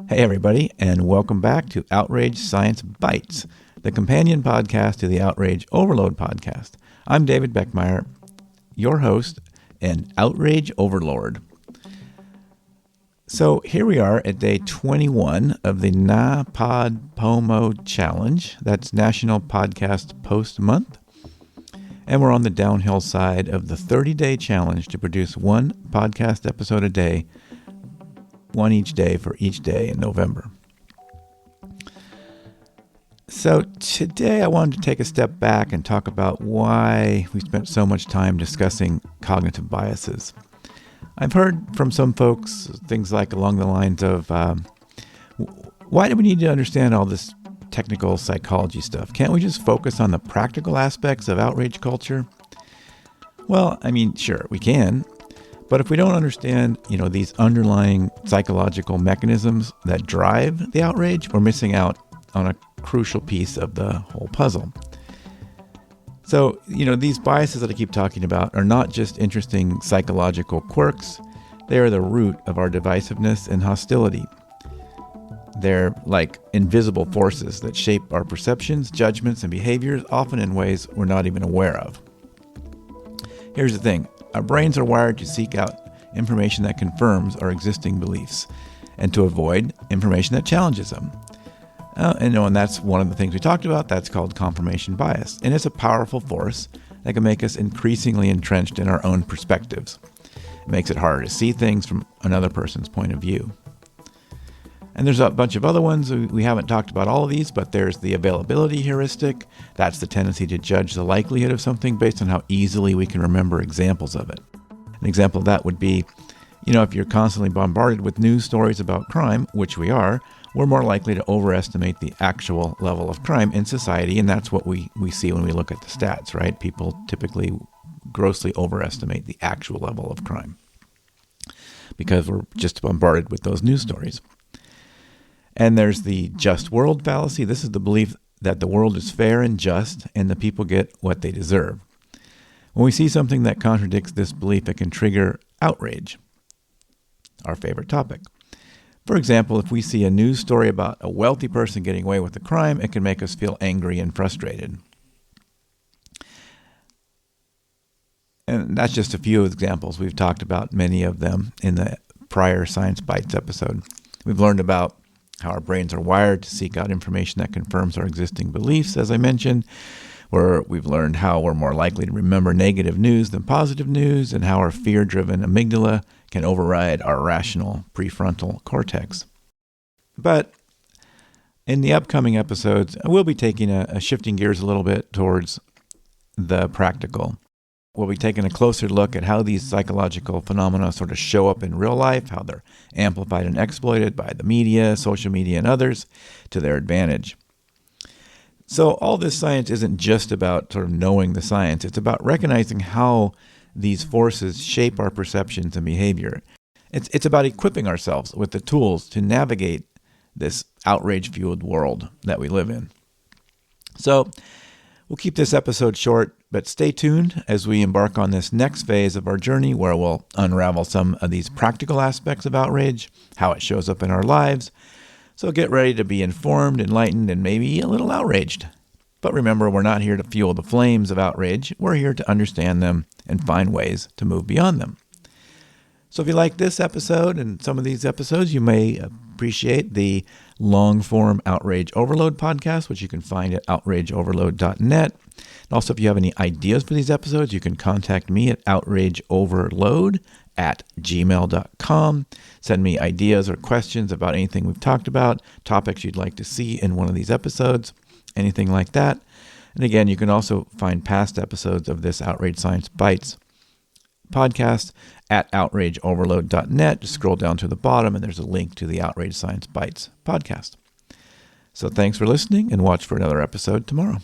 Hey everybody, and welcome back to Outrage Science Bites, the companion podcast to the Outrage Overload podcast. I'm David Beckmeyer, your host and Outrage Overlord. So here we are at day 21 of the NaPodPoMo challenge. That's National Podcast Post Month. And we're on the downhill side of the 30-day challenge to produce one podcast episode a day, one each day for each day in November. So today I wanted to take a step back and talk about why we spent so much time discussing cognitive biases. I've heard from some folks things like along the lines of, why do we need to understand all this technical psychology stuff? Can't we just focus on the practical aspects of outrage culture? Well, I mean, sure, we can. But if we don't understand, these underlying psychological mechanisms that drive the outrage, we're missing out on a crucial piece of the whole puzzle. So, these biases that I keep talking about are not just interesting psychological quirks. They are the root of our divisiveness and hostility. They're like invisible forces that shape our perceptions, judgments, and behaviors, often in ways we're not even aware of. Here's the thing. Our brains are wired to seek out information that confirms our existing beliefs and to avoid information that challenges them. And that's one of the things we talked about. That's called confirmation bias. And it's a powerful force that can make us increasingly entrenched in our own perspectives. It makes it harder to see things from another person's point of view. And there's a bunch of other ones. We haven't talked about all of these, but there's the availability heuristic. That's the tendency to judge the likelihood of something based on how easily we can remember examples of it. An example of that would be, if you're constantly bombarded with news stories about crime, which we are, we're more likely to overestimate the actual level of crime in society. And that's what we see when we look at the stats, right? People typically grossly overestimate the actual level of crime because we're just bombarded with those news stories. And there's the just world fallacy. This is the belief that the world is fair and just and the people get what they deserve. When we see something that contradicts this belief, it can trigger outrage, our favorite topic. For example, if we see a news story about a wealthy person getting away with a crime, it can make us feel angry and frustrated. And that's just a few examples. We've talked about many of them in the prior Science Bites episode. We've learned about how our brains are wired to seek out information that confirms our existing beliefs, as I mentioned, where we've learned how we're more likely to remember negative news than positive news, and how our fear-driven amygdala can override our rational prefrontal cortex. But in the upcoming episodes, we'll be taking a shifting gears a little bit towards the practical. We'll be taking a closer look at how these psychological phenomena sort of show up in real life, how they're amplified and exploited by the media, social media, and others to their advantage. So all this science isn't just about sort of knowing the science. It's about recognizing how these forces shape our perceptions and behavior. It's about equipping ourselves with the tools to navigate this outrage-fueled world that we live in. So we'll keep this episode short, but stay tuned as we embark on this next phase of our journey where we'll unravel some of these practical aspects of outrage, how it shows up in our lives. So get ready to be informed, enlightened, and maybe a little outraged. But remember, we're not here to fuel the flames of outrage. We're here to understand them and find ways to move beyond them. So if you like this episode and some of these episodes, you may appreciate the long-form Outrage Overload podcast, which you can find at outrageoverload.net. And also, if you have any ideas for these episodes, you can contact me at outrageoverload@gmail.com. Send me ideas or questions about anything we've talked about, topics you'd like to see in one of these episodes, anything like that. And again, you can also find past episodes of this Outrage Science Bites podcast at outrageoverload.net. Just scroll down to the bottom and there's a link to the Outrage Science Bites podcast. So thanks for listening and watch for another episode tomorrow.